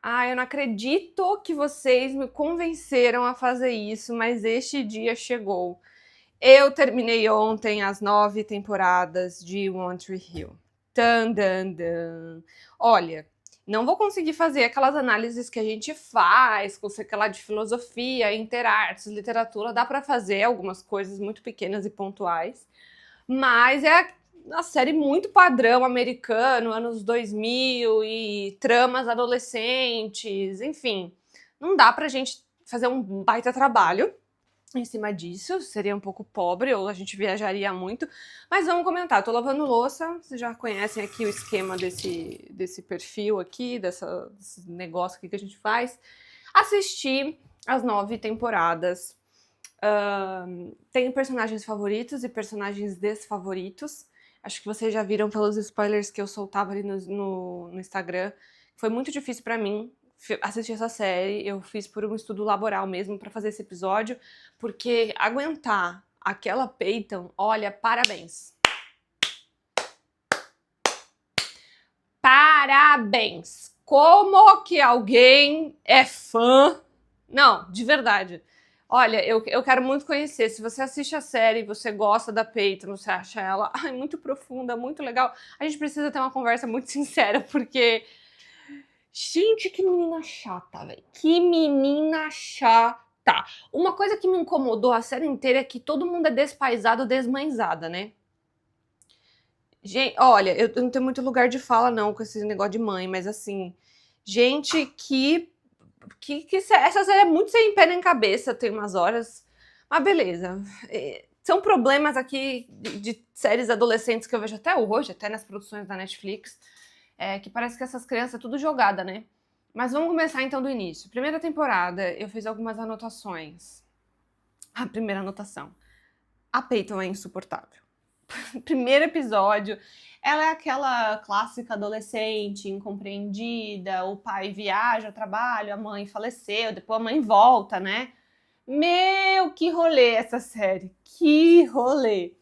Ah, eu não acredito que vocês me convenceram a fazer isso, mas este dia chegou. Eu terminei ontem as 9 temporadas de One Tree Hill. Tan, dan, dan. Olha, não vou conseguir fazer aquelas análises que a gente faz, com sei lá de filosofia, interartes, literatura. Dá para fazer algumas coisas muito pequenas e pontuais, mas é uma série muito padrão americano, anos 2000 e tramas adolescentes, enfim. Não dá pra gente fazer um baita trabalho em cima disso, seria um pouco pobre, ou a gente viajaria muito. Mas vamos comentar, eu tô lavando louça, vocês já conhecem aqui o esquema desse perfil aqui, desse negócio aqui que a gente faz. Assisti as 9 temporadas. Tenho personagens favoritos e personagens desfavoritos. Acho que vocês já viram pelos spoilers que eu soltava ali no Instagram. Foi muito difícil pra mim assistir essa série. Eu fiz por um estudo laboral mesmo pra fazer esse episódio, porque aguentar aquela Peyton, olha, parabéns. Parabéns! Como que alguém é fã? Não, de verdade. Olha, eu quero muito conhecer. Se você assiste a série e você gosta da Peyton, você acha ela muito profunda, muito legal, a gente precisa ter uma conversa muito sincera, porque... Gente, que menina chata, velho. Que menina chata. Uma coisa que me incomodou a série inteira é que todo mundo é despaisado, desmãezada, né? Gente, olha, eu não tenho muito lugar de fala não com esse negócio de mãe, mas assim... Gente, essa série é muito sem pé nem cabeça, tem umas horas. Mas beleza. São problemas aqui de séries adolescentes que eu vejo até hoje, até nas produções da Netflix, que parece que essas crianças é tudo jogada, né? Mas vamos começar então do início. Primeira temporada, eu fiz algumas anotações. A primeira anotação. A Peyton é insuportável. Primeiro episódio, ela é aquela clássica adolescente, incompreendida, o pai viaja ao trabalho, a mãe faleceu, depois a mãe volta, né? Meu, que rolê essa série, que rolê!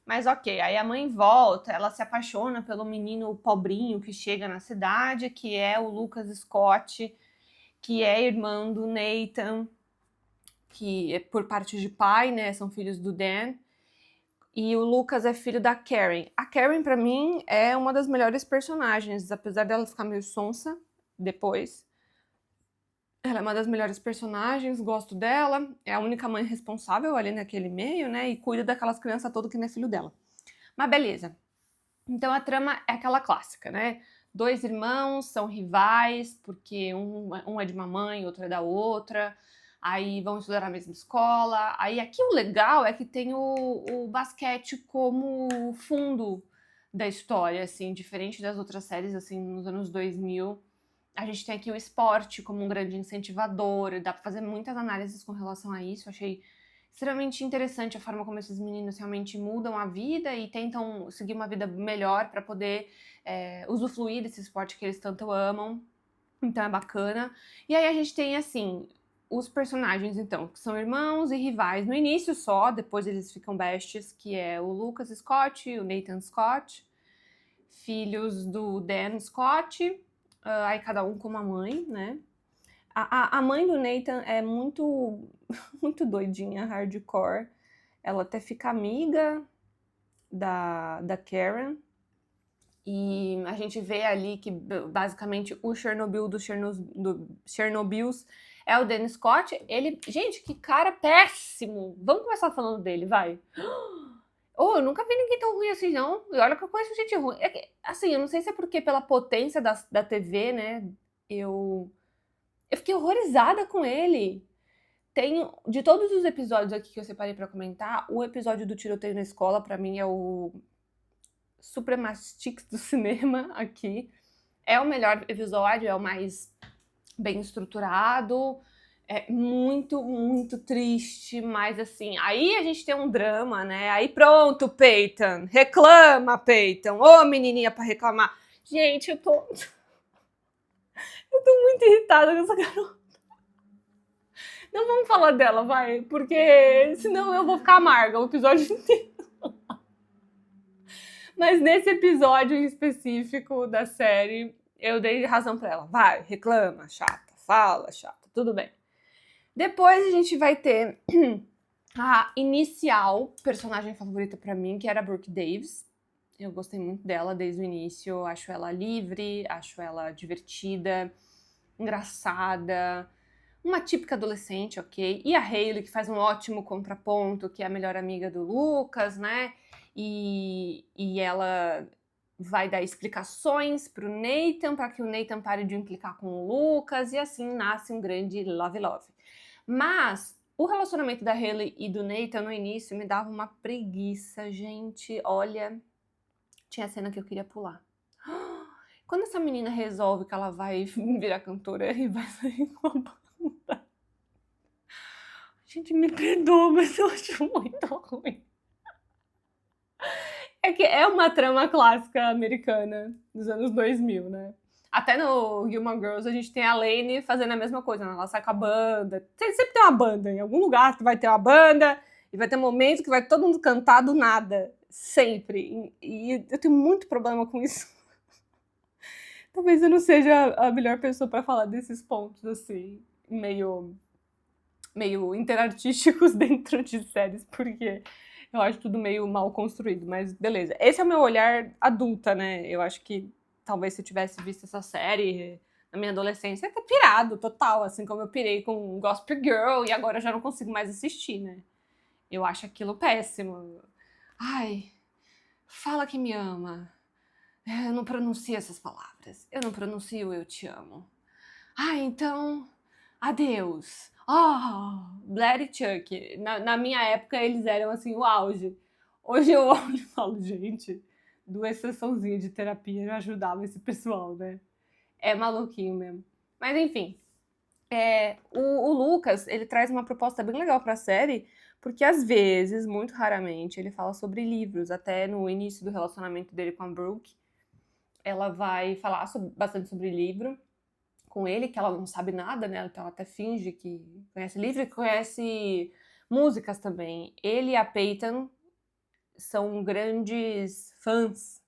Mas ok, aí a mãe volta, ela se apaixona pelo menino pobrinho que chega na cidade, que é o Lucas Scott, que é irmão do Nathan, que é por parte de pai, né? São filhos do Dan. E o Lucas é filho da Karen. A Karen, pra mim, é uma das melhores personagens, apesar dela ficar meio sonsa depois. Ela é uma das melhores personagens, gosto dela. É a única mãe responsável ali naquele meio, né? E cuida daquelas crianças todas que não é filho dela. Mas beleza. Então a trama é aquela clássica, né? Dois irmãos são rivais, porque um é de uma mãe, outro é da outra. Aí vão estudar na mesma escola. Aí aqui o legal é que tem o basquete como fundo da história, assim, diferente das outras séries, assim, nos anos 2000. A gente tem aqui o esporte como um grande incentivador, dá pra fazer muitas análises com relação a isso. Achei extremamente interessante a forma como esses meninos realmente mudam a vida e tentam seguir uma vida melhor para poder usufruir desse esporte que eles tanto amam. Então é bacana. E aí a gente tem, assim, os personagens, então, que são irmãos e rivais no início só, depois eles ficam besties, que é o Lucas Scott e o Nathan Scott, filhos do Dan Scott, aí cada um com uma mãe, né? A mãe do Nathan é muito, muito doidinha, hardcore. Ela até fica amiga da Karen. E a gente vê ali que, basicamente, o Chernobyl do Chernobyls é o Dan Scott. Ele... Gente, que cara péssimo! Vamos começar falando dele, vai. Eu nunca vi ninguém tão ruim assim, não. E olha que eu conheço gente ruim. Assim, eu não sei se é porque pela potência da TV, né? Eu fiquei horrorizada com ele. De todos os episódios aqui que eu separei pra comentar, o episódio do tiroteio na escola, pra mim, é o Supremastix do cinema aqui. É o melhor episódio, é o mais bem estruturado, é muito, muito triste, mas assim, aí a gente tem um drama, né? Aí pronto, Peyton, reclama, Peyton, ô menininha pra reclamar. Gente, eu tô muito irritada com essa garota. Não vamos falar dela, vai, porque senão eu vou ficar amarga o episódio inteiro. Mas nesse episódio em específico da série, eu dei razão pra ela. Vai, reclama, chata, fala, chata, tudo bem. Depois a gente vai ter a inicial personagem favorita pra mim, que era a Brooke Davis. Eu gostei muito dela desde o início, acho ela livre, acho ela divertida, engraçada, uma típica adolescente, ok? E a Hailey, que faz um ótimo contraponto, que é a melhor amiga do Lucas, né? E ela vai dar explicações pro Nathan, para que o Nathan pare de implicar com o Lucas, e assim nasce um grande love-love. Mas o relacionamento da Hailey e do Nathan no início me dava uma preguiça, gente. Olha, tinha cena que eu queria pular. Quando essa menina resolve que ela vai virar cantora e vai sair com a banda. Gente, me perdoa, mas eu acho muito ruim. É que é uma trama clássica americana dos anos 2000, né? Até no Gilmore Girls a gente tem a Lane fazendo a mesma coisa, né? Ela sai com a banda. Sempre tem uma banda, em algum lugar vai ter uma banda e vai ter momentos que vai todo mundo cantar do nada. Sempre. E eu tenho muito problema com isso. Talvez eu não seja a melhor pessoa para falar desses pontos, assim, meio interartísticos dentro de séries, porque eu acho tudo meio mal construído, mas beleza. Esse é o meu olhar adulta, né? Eu acho que talvez se eu tivesse visto essa série na minha adolescência, eu ia ter pirado total, assim como eu pirei com Gossip Girl e agora eu já não consigo mais assistir, né? Eu acho aquilo péssimo. Ai, fala que me ama. Eu não pronuncio essas palavras. Eu não pronuncio eu te amo. Ah, então, adeus. Blair e Chuck. Na minha época, eles eram, assim, o auge. Hoje eu olho e falo, gente, duas sessãozinhas de terapia já ajudava esse pessoal, né? É maluquinho mesmo. Mas, enfim. O Lucas, ele traz uma proposta bem legal pra série, porque às vezes, muito raramente, ele fala sobre livros. Até no início do relacionamento dele com a Brooke, ela vai falar bastante sobre livro com ele, que ela não sabe nada, né? Então ela até finge que conhece livro e conhece músicas também. Ele e a Peyton são grandes fãs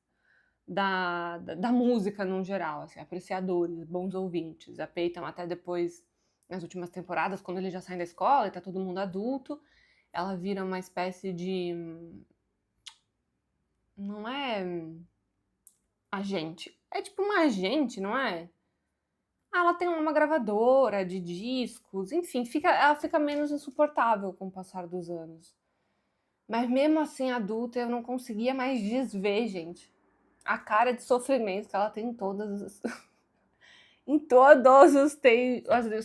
da música no geral, assim, apreciadores, bons ouvintes. A Peyton até depois, nas últimas temporadas, quando eles já saem da escola e tá todo mundo adulto, ela vira uma espécie de... Não é agente. É tipo uma agente, não é? Ela tem uma gravadora de discos, enfim, ela fica menos insuportável com o passar dos anos. Mas mesmo assim, adulta, eu não conseguia mais desver, gente, a cara de sofrimento que ela tem em todas as... em todas as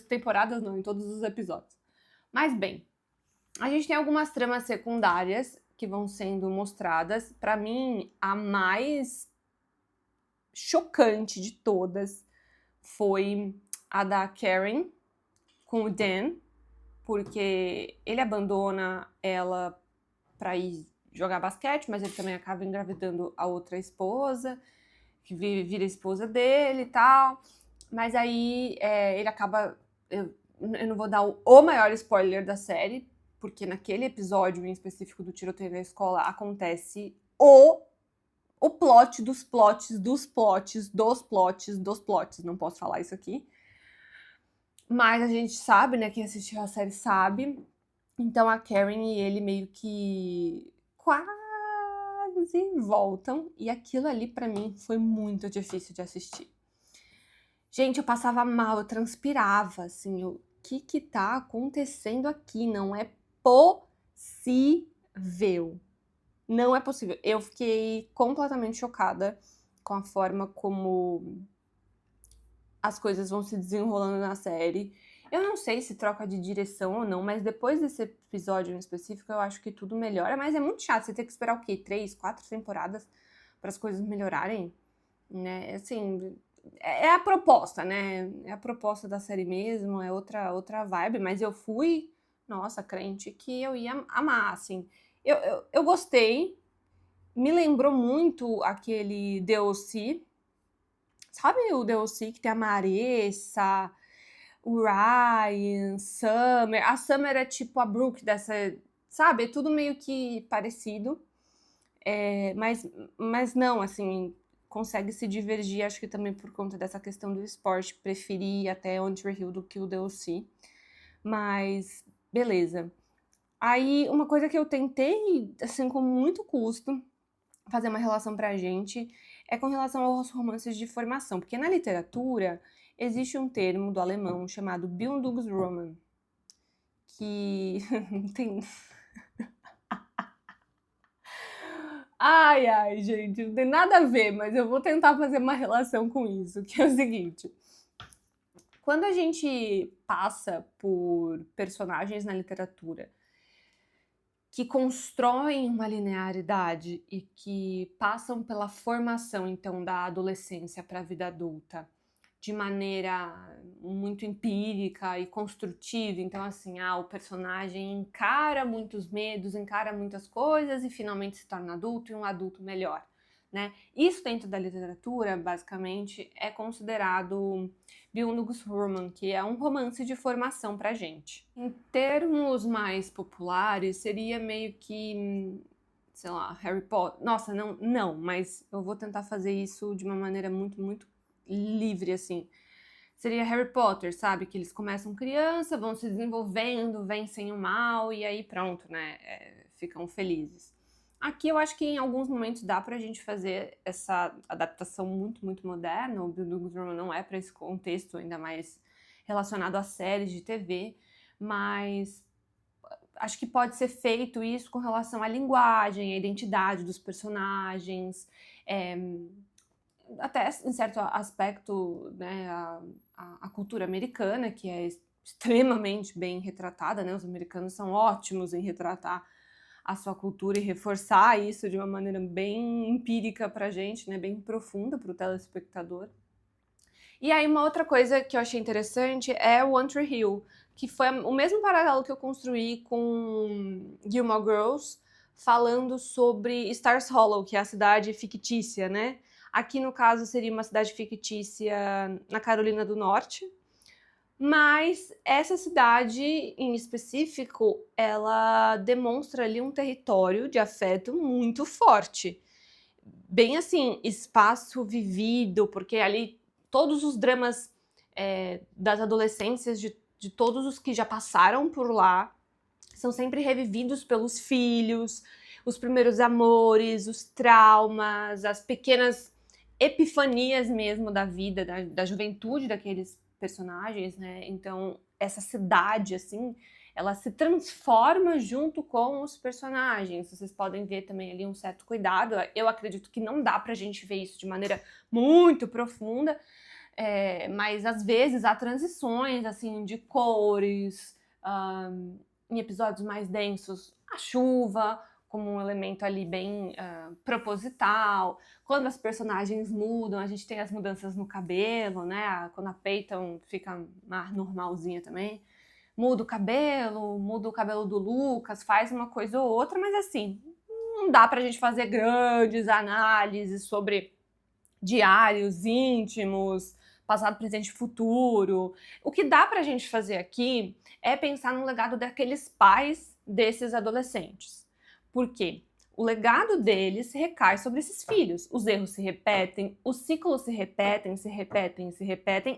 temporadas, não, em todos os episódios. Mas bem, a gente tem algumas tramas secundárias que vão sendo mostradas. Pra mim, a mais chocante de todas foi a da Karen com o Dan, porque ele abandona ela pra ir jogar basquete, mas ele também acaba engravidando a outra esposa, que vira esposa dele e tal. Mas aí ele acaba... Eu não vou dar o maior spoiler da série, porque naquele episódio em específico do tiroteio na escola acontece o plot dos plots, dos plots, dos plots, dos plots. Não posso falar isso aqui. Mas a gente sabe, né? Quem assistiu a série sabe. Então a Karen e ele meio que quase voltam. E aquilo ali pra mim foi muito difícil de assistir. Gente, eu passava mal, eu transpirava, assim. O que tá acontecendo aqui? Não é possível. Não é possível. Eu fiquei completamente chocada com a forma como as coisas vão se desenrolando na série. Eu não sei se troca de direção ou não, mas depois desse episódio em específico, eu acho que tudo melhora. Mas é muito chato você ter que esperar o quê? 3, 4 temporadas para as coisas melhorarem? Né? Assim, é a proposta, né? É a proposta da série mesmo, é outra vibe. Mas eu fui, nossa, crente que eu ia amar, assim. Eu gostei. Me lembrou muito aquele DLC. Sabe o DLC que tem a Marissa, o Ryan, Summer? A Summer é tipo a Brooke dessa... Sabe? É tudo meio que parecido. Mas não, assim... consegue se divergir, acho que também por conta dessa questão do esporte, preferir até One Tree Hill do que o DLC, mas beleza. Aí, uma coisa que eu tentei, assim, com muito custo, fazer uma relação pra gente, é com relação aos romances de formação, porque na literatura existe um termo do alemão chamado Bildungsroman, que tem... Ai, gente, não tem nada a ver, mas eu vou tentar fazer uma relação com isso, que é o seguinte. Quando a gente passa por personagens na literatura que constroem uma linearidade e que passam pela formação, então, da adolescência para a vida adulta de maneira muito empírica e construtiva, então assim, o personagem encara muitos medos, encara muitas coisas e finalmente se torna adulto e um adulto melhor, né? Isso dentro da literatura, basicamente, é considerado Bildungsroman, que é um romance de formação pra gente. Em termos mais populares, seria meio que, sei lá, Harry Potter. Nossa, não, mas eu vou tentar fazer isso de uma maneira muito livre, assim. Seria Harry Potter, sabe? Que eles começam criança, vão se desenvolvendo, vencem o mal e aí pronto, né? Ficam felizes. Aqui eu acho que em alguns momentos dá pra gente fazer essa adaptação muito moderna. O Bildungsroman não é para esse contexto, ainda mais relacionado a séries de TV, mas acho que pode ser feito isso com relação à linguagem, à identidade dos personagens, até em certo aspecto, né, a cultura americana, que é extremamente bem retratada, né? Os americanos são ótimos em retratar a sua cultura e reforçar isso de uma maneira bem empírica pra gente, né, bem profunda pro telespectador. E aí uma outra coisa que eu achei interessante é o One Tree Hill, que foi o mesmo paralelo que eu construí com Gilmore Girls, falando sobre Stars Hollow, que é a cidade fictícia, né? Aqui, no caso, seria uma cidade fictícia na Carolina do Norte, mas essa cidade, em específico, ela demonstra ali um território de afeto muito forte. Bem assim, espaço vivido, porque ali todos os dramas das adolescências de todos os que já passaram por lá são sempre revividos pelos filhos, os primeiros amores, os traumas, as pequenas epifanias mesmo da vida, da juventude daqueles personagens, né? Então, essa cidade, assim, ela se transforma junto com os personagens. Vocês podem ver também ali um certo cuidado. Eu acredito que não dá pra gente ver isso de maneira muito profunda, mas às vezes há transições, assim, de cores, em episódios mais densos, a chuva, como um elemento ali bem proposital. Quando as personagens mudam, a gente tem as mudanças no cabelo, né? Quando a Peyton fica mais normalzinha também. Muda o cabelo do Lucas, faz uma coisa ou outra, mas assim, não dá pra gente fazer grandes análises sobre diários íntimos, passado, presente e futuro. O que dá pra gente fazer aqui é pensar no legado daqueles pais desses adolescentes. Por quê? O legado deles recai sobre esses filhos. Os erros se repetem, os ciclos se repetem,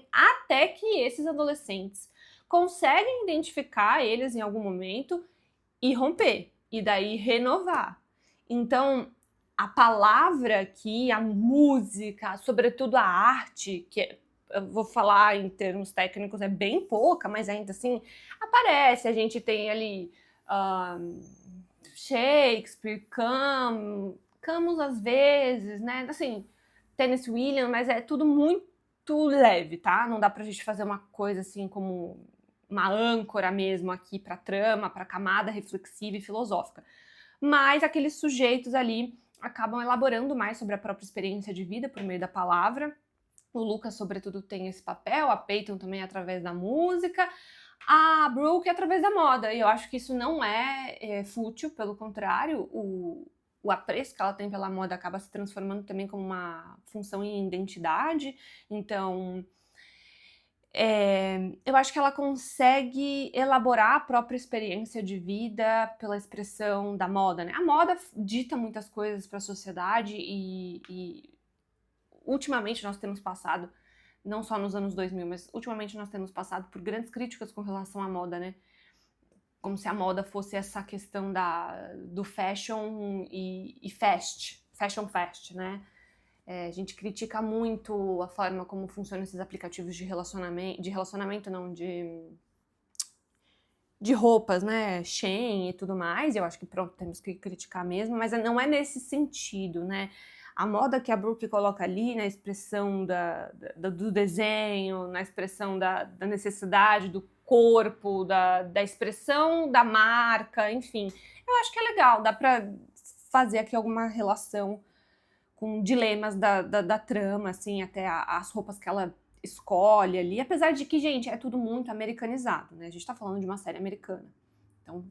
até que esses adolescentes conseguem identificar eles em algum momento e romper, e daí renovar. Então, a palavra aqui, a música, sobretudo a arte, que eu vou falar em termos técnicos, é bem pouca, mas ainda assim aparece. A gente tem ali Shakespeare, Camus às vezes, né? Assim, Tennessee Williams, mas é tudo muito leve, tá? Não dá pra gente fazer uma coisa assim como uma âncora mesmo aqui pra trama, pra camada reflexiva e filosófica. Mas aqueles sujeitos ali acabam elaborando mais sobre a própria experiência de vida por meio da palavra. O Lucas, sobretudo, tem esse papel, a Peyton também através da música, a Brooke através da moda. E eu acho que isso não é fútil, pelo contrário, o apreço que ela tem pela moda acaba se transformando também como uma função em identidade. Então, eu acho que ela consegue elaborar a própria experiência de vida pela expressão da moda, né? A moda dita muitas coisas para a sociedade e ultimamente nós temos passado, não só nos anos 2000, mas ultimamente nós temos passado por grandes críticas com relação à moda, né? Como se a moda fosse essa questão do fashion e fashion fast, né? A gente critica muito a forma como funcionam esses aplicativos de relacionamento não, de roupas, né, Shein e tudo mais, eu acho que pronto, temos que criticar mesmo, mas não é nesse sentido, né? A moda que a Brooke coloca ali, na expressão do desenho, na expressão da necessidade do corpo, da expressão da marca, enfim, eu acho que é legal, dá pra fazer aqui alguma relação com dilemas da trama, assim, até as roupas que ela escolhe ali, apesar de que, gente, é tudo muito americanizado, né? A gente tá falando de uma série americana. Então,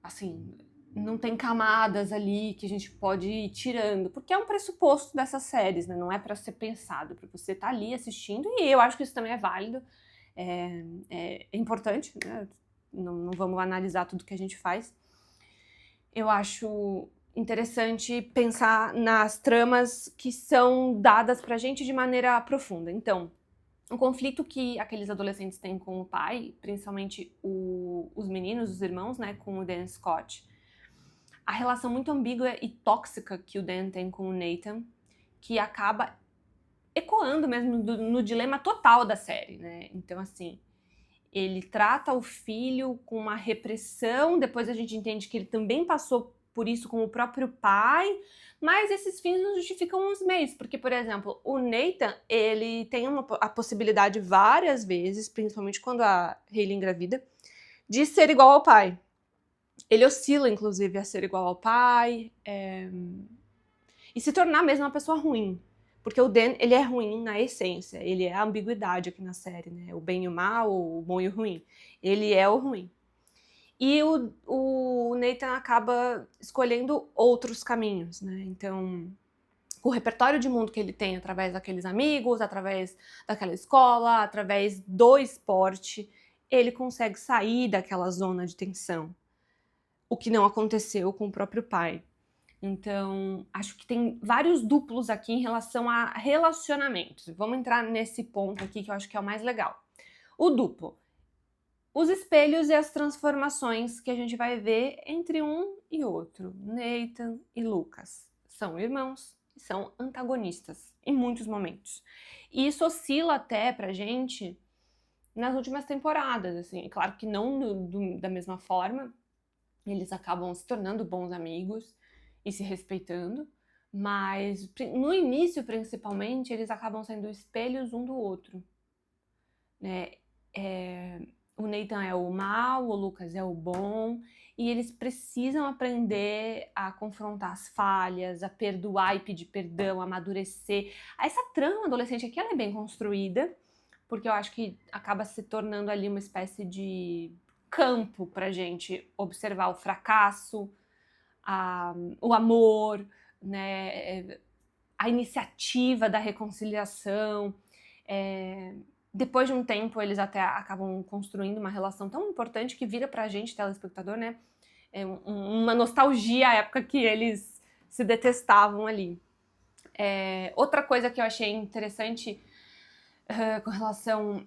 assim, não tem camadas ali que a gente pode ir tirando, porque é um pressuposto dessas séries, né? Não é pra ser pensado, pra você estar ali assistindo, e eu acho que isso também é válido, é importante, né? Não vamos analisar tudo que a gente faz. Eu acho interessante pensar nas tramas que são dadas pra gente de maneira profunda. Então, o conflito que aqueles adolescentes têm com o pai, principalmente os meninos, os irmãos, né, com o Dan Scott. A relação muito ambígua e tóxica que o Dan tem com o Nathan, que acaba ecoando mesmo no dilema total da série, né? Então, assim, ele trata o filho com uma repressão, depois a gente entende que ele também passou por isso com o próprio pai, mas esses fins não justificam os meios, porque, por exemplo, o Nathan, ele tem a possibilidade várias vezes, principalmente quando a Hayley engravida, de ser igual ao pai. Ele oscila, inclusive, a ser igual ao pai, e se tornar mesmo uma pessoa ruim. Porque o Dan, ele é ruim na essência, ele é a ambiguidade aqui na série, né? O bem e o mal, o bom e o ruim. Ele é o ruim. E o Nathan acaba escolhendo outros caminhos, né? Então, o repertório de mundo que ele tem através daqueles amigos, através daquela escola, através do esporte, ele consegue sair daquela zona de tensão. O que não aconteceu com o próprio pai. Então, acho que tem vários duplos aqui em relação a relacionamentos. Vamos entrar nesse ponto aqui que eu acho que é o mais legal. O duplo. Os espelhos e as transformações que a gente vai ver entre um e outro. Nathan e Lucas são irmãos e são antagonistas em muitos momentos. E isso oscila até pra gente nas últimas temporadas, assim. Claro que não da mesma forma, eles acabam se tornando bons amigos e se respeitando, mas no início, principalmente, eles acabam sendo espelhos um do outro, né? O Nathan é o mal, o Lucas é o bom, e eles precisam aprender a confrontar as falhas, a perdoar e pedir perdão, a amadurecer. Essa trama adolescente aqui, ela é bem construída, porque eu acho que acaba se tornando ali uma espécie de campo pra gente observar o fracasso, o amor, né, a iniciativa da reconciliação. Depois de um tempo, eles até acabam construindo uma relação tão importante que vira pra gente, telespectador, né, uma nostalgia à época que eles se detestavam ali. Outra coisa que eu achei interessante com relação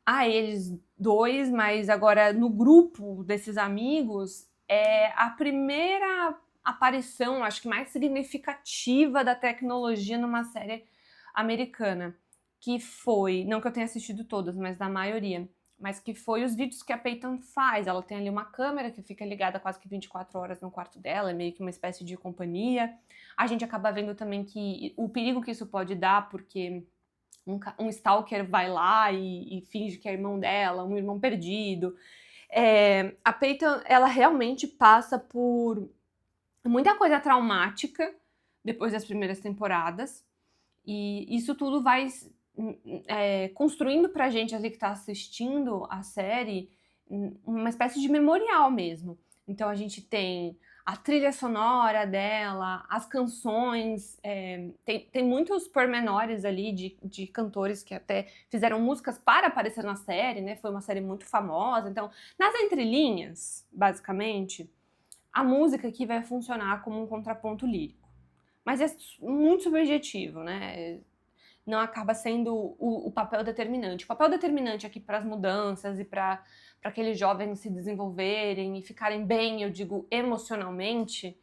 a eles dois, mas agora no grupo desses amigos, é a primeira aparição, acho que mais significativa da tecnologia numa série americana, que foi, não que eu tenha assistido todas, mas da maioria, mas que foi os vídeos que a Peyton faz. Ela tem ali uma câmera que fica ligada quase que 24 horas no quarto dela, é meio que uma espécie de companhia. A gente acaba vendo também que o perigo que isso pode dar, porque um stalker vai lá e finge que é irmão dela, um irmão perdido. A Peyton, ela realmente passa por muita coisa traumática depois das primeiras temporadas, e isso tudo vai construindo pra gente ali que tá assistindo a série uma espécie de memorial mesmo. Então a gente tem a trilha sonora dela, as canções, tem muitos pormenores ali de cantores que até fizeram músicas para aparecer na série, né? Foi uma série muito famosa. Então, nas entrelinhas, basicamente, a música aqui vai funcionar como um contraponto lírico. mas é muito subjetivo, né? Não acaba sendo o papel determinante. O papel determinante aqui para as mudanças e para aqueles jovens se desenvolverem e ficarem bem, eu digo, emocionalmente,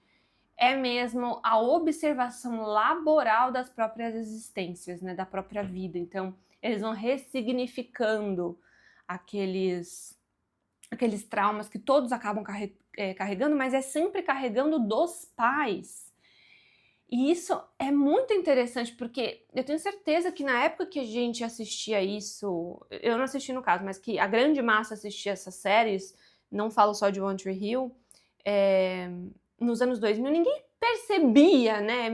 é mesmo a observação laboral das próprias existências, né, da própria vida. Então, eles vão ressignificando aqueles traumas que todos acabam carregando, mas é sempre carregando dos pais. E isso é muito interessante, porque eu tenho certeza que na época que a gente assistia isso, eu não assisti no caso, mas que a grande massa assistia essas séries, não falo só de One Tree Hill, nos anos 2000, ninguém percebia, né?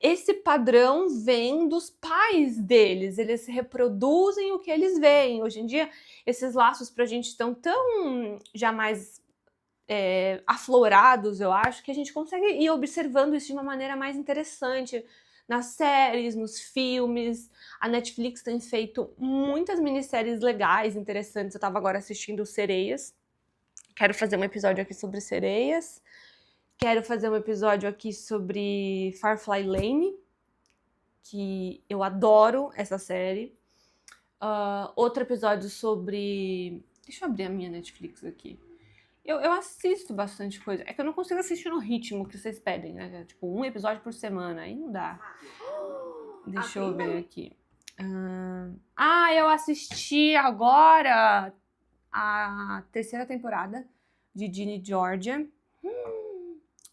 Esse padrão vem dos pais deles, eles reproduzem o que eles veem. Hoje em dia, esses laços pra gente estão tão jamais aflorados, eu acho, que a gente consegue ir observando isso de uma maneira mais interessante nas séries, nos filmes. A Netflix tem feito muitas minisséries legais, interessantes. Eu tava agora assistindo Sereias. Quero fazer um episódio aqui sobre Sereias. Quero fazer um episódio aqui sobre Firefly Lane, que eu adoro essa série. Outro episódio sobre... Deixa eu abrir a minha Netflix aqui. Eu assisto bastante coisa. É que eu não consigo assistir no ritmo que vocês pedem, né? Tipo, um episódio por semana. Aí não dá. Deixa eu ver aqui. Eu assisti agora a 3ª temporada de Ginny Georgia.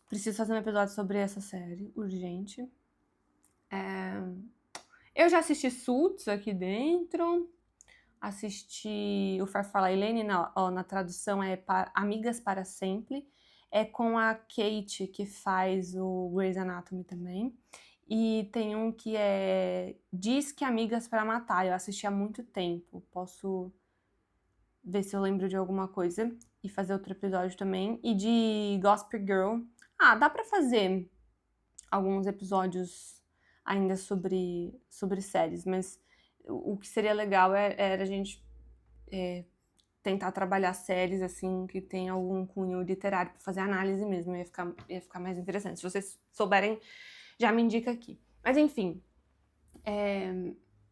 Preciso fazer um episódio sobre essa série, urgente. Eu já assisti Suits aqui dentro. Assisti o Firefly Lane, na tradução é Amigas para Sempre. É com a Kate, que faz o Grey's Anatomy também. E tem um que é Diz que Amigas para Matar. Eu assisti há muito tempo. Posso ver se eu lembro de alguma coisa e fazer outro episódio também. E de Gossip Girl. Dá pra fazer alguns episódios ainda sobre séries, mas o que seria legal era a gente tentar trabalhar séries assim que tem algum cunho literário para fazer análise mesmo, ia ficar mais interessante. Se vocês souberem, já me indica aqui. Mas enfim,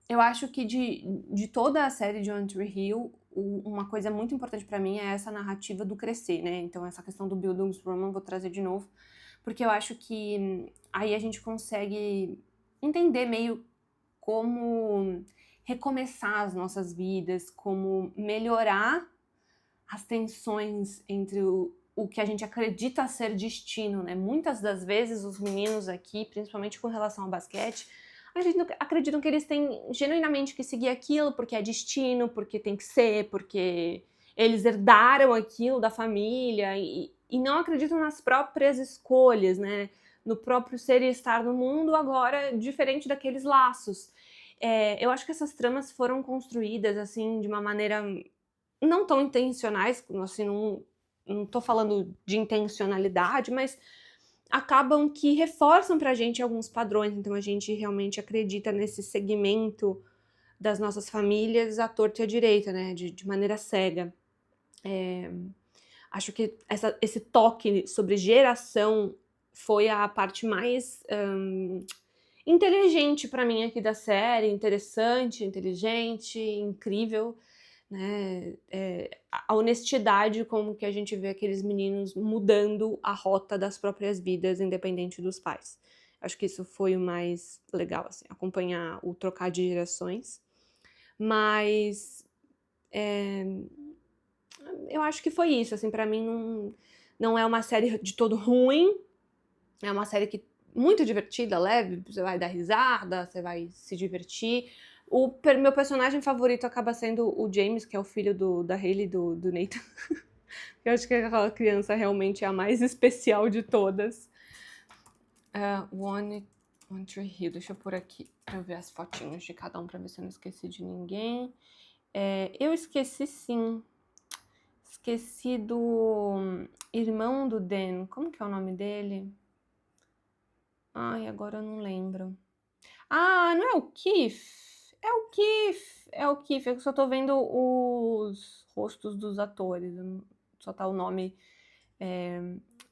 eu acho que de toda a série de One Tree Hill, uma coisa muito importante para mim é essa narrativa do crescer, né? Então essa questão do Bildungsroman vou trazer de novo, porque eu acho que aí a gente consegue entender meio como recomeçar as nossas vidas, como melhorar as tensões entre o que a gente acredita ser destino, né? Muitas das vezes os meninos aqui, principalmente com relação ao basquete, acreditam que eles têm genuinamente que seguir aquilo porque é destino, porque tem que ser, porque eles herdaram aquilo da família e não acreditam nas próprias escolhas, né? No próprio ser e estar no mundo agora diferente daqueles laços. Eu acho que essas tramas foram construídas assim de uma maneira não tão intencionais, assim, não tô falando de intencionalidade, mas acabam que reforçam pra gente alguns padrões, então a gente realmente acredita nesse segmento das nossas famílias à torta e à direita, né, de maneira cega. Acho que esse toque sobre geração foi a parte mais inteligente pra mim aqui da série, interessante, inteligente, incrível, né? A honestidade como que a gente vê aqueles meninos mudando a rota das próprias vidas, independente dos pais. Acho que isso foi o mais legal, assim, acompanhar o trocar de gerações. Mas eu acho que foi isso, assim, pra mim não é uma série de todo ruim, é uma série que muito divertida, leve, você vai dar risada, você vai se divertir. Meu personagem favorito acaba sendo o James, que é o filho da Hayley, do Nathan. Eu acho que aquela criança realmente é a mais especial de todas. One Tree Hill, deixa eu pôr aqui pra eu ver as fotinhos de cada um, pra ver se eu não esqueci de ninguém. Eu esqueci sim. Esqueci do irmão do Dan. Como que é o nome dele? Ai, agora eu não lembro. Não é o Keith? É o Keith. Eu só tô vendo os rostos dos atores. Só tá o nome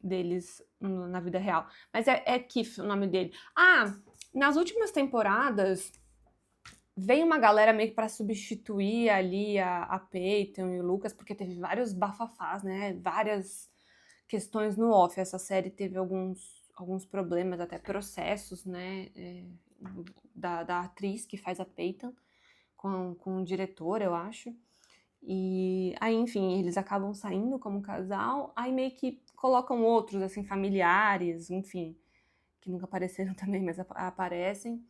deles na vida real. Mas é Keith o nome dele. Ah, nas últimas temporadas, veio uma galera meio que pra substituir ali a Peyton e o Lucas, porque teve vários bafafás, né? Várias questões no off. Essa série teve alguns problemas, até processos, né? Da atriz que faz a Peyton com o diretor, eu acho. E aí, enfim, eles acabam saindo como casal, aí meio que colocam outros, assim, familiares, enfim, que nunca apareceram também, mas aparecem,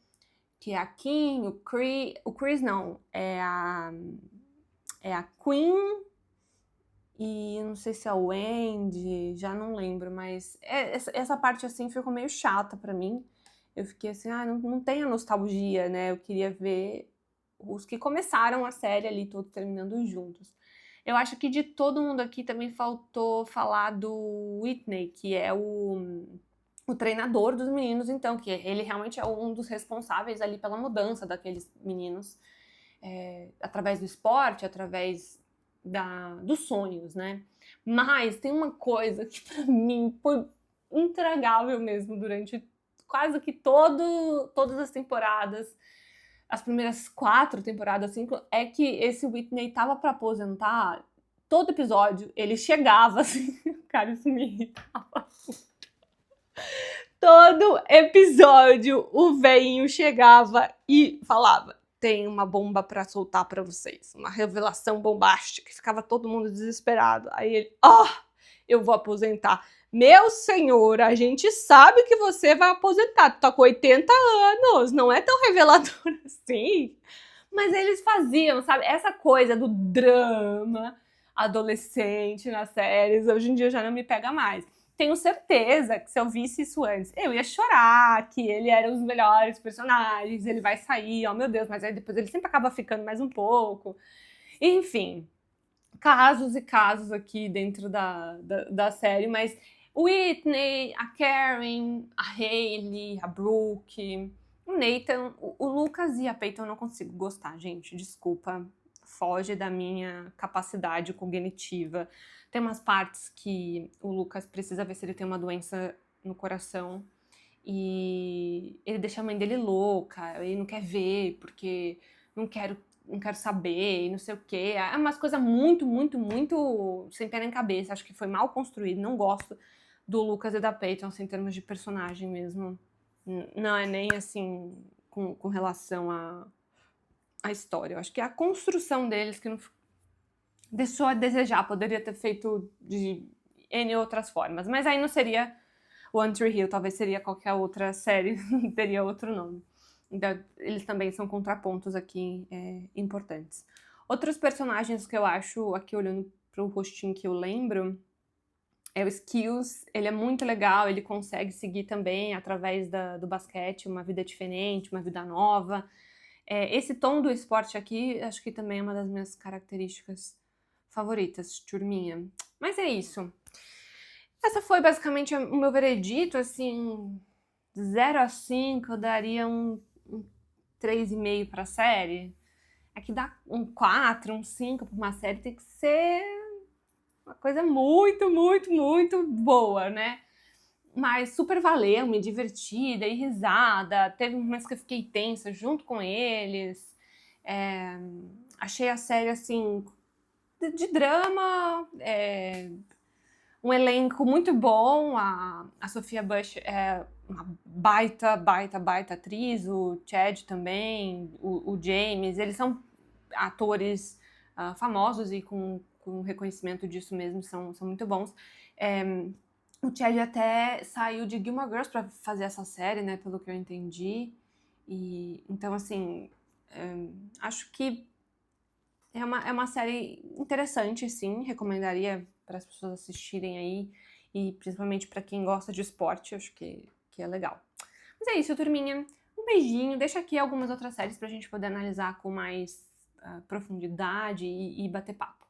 que é a Kim, o Chris não, é a Queen e não sei se é o Wendy, já não lembro, mas essa parte, assim, ficou meio chata pra mim. Eu fiquei assim, não tem a nostalgia, né? Eu queria ver os que começaram a série ali, todos terminando juntos. Eu acho que de todo mundo aqui também faltou falar do Whitney, que é o treinador dos meninos, então, que ele realmente é um dos responsáveis ali pela mudança daqueles meninos, através do esporte, através dos sonhos, né? Mas tem uma coisa que pra mim foi intragável mesmo durante quase que todas as temporadas, as primeiras 4 temporadas, 5, é que esse Whitney tava pra aposentar. Todo episódio ele chegava assim, cara, isso me irritava. Todo episódio o velhinho chegava e falava: tem uma bomba pra soltar pra vocês, uma revelação bombástica. Ficava todo mundo desesperado. Aí ele, eu vou aposentar. Meu senhor, a gente sabe que você vai aposentar. Tu tá com 80 anos, não é tão revelador assim. Mas eles faziam, sabe, essa coisa do drama adolescente nas séries, hoje em dia já não me pega mais. Tenho certeza que se eu visse isso antes, eu ia chorar, que ele era um dos melhores personagens, ele vai sair, oh meu Deus, mas aí depois ele sempre acaba ficando mais um pouco. Enfim, casos e casos aqui dentro da série, mas o Whitney, a Karen, a Hailey, a Brooke, o Nathan, o Lucas e a Peyton eu não consigo gostar, gente, desculpa, foge da minha capacidade cognitiva. Tem umas partes que o Lucas precisa ver se ele tem uma doença no coração e ele deixa a mãe dele louca, ele não quer ver porque não quero saber, e não sei o quê. É umas coisas muito, muito, muito sem pé nem cabeça. Acho que foi mal construído. Não gosto do Lucas e da Peyton, assim, em termos de personagem mesmo. Não é nem, assim, com relação à história. Eu acho que é a construção deles que não deixou a desejar. Poderia ter feito de N outras formas. Mas aí não seria One Tree Hill. Talvez seria qualquer outra série. Teria outro nome. Então, eles também são contrapontos aqui importantes. Outros personagens que eu acho, aqui olhando pro rostinho que eu lembro, é o Skills. Ele é muito legal, ele consegue seguir também, através do basquete, uma vida diferente, uma vida nova. Esse tom do esporte aqui, acho que também é uma das minhas características favoritas, turminha. Mas é isso. Essa foi basicamente o meu veredito, assim, 0 a 5, eu daria um 3,5 pra série. Aqui dá um 4, um 5 pra uma série, tem que ser uma coisa muito, muito, muito boa, né? Mas super valeu, me diverti, dei risada, teve momentos que eu fiquei tensa junto com eles. Achei a série, assim, de drama, um elenco muito bom. A Sophia Bush é uma baita atriz, o Chad também, o James, eles são atores famosos e com reconhecimento disso mesmo, são muito bons. O Chad até saiu de Gilmore Girls para fazer essa série, né, pelo que eu entendi. E então, assim, acho que é uma série interessante, sim, recomendaria para as pessoas assistirem aí, e principalmente para quem gosta de esporte, acho que é legal. Mas é isso, turminha. Um beijinho, deixa aqui algumas outras séries pra gente poder analisar com mais profundidade e bater papo.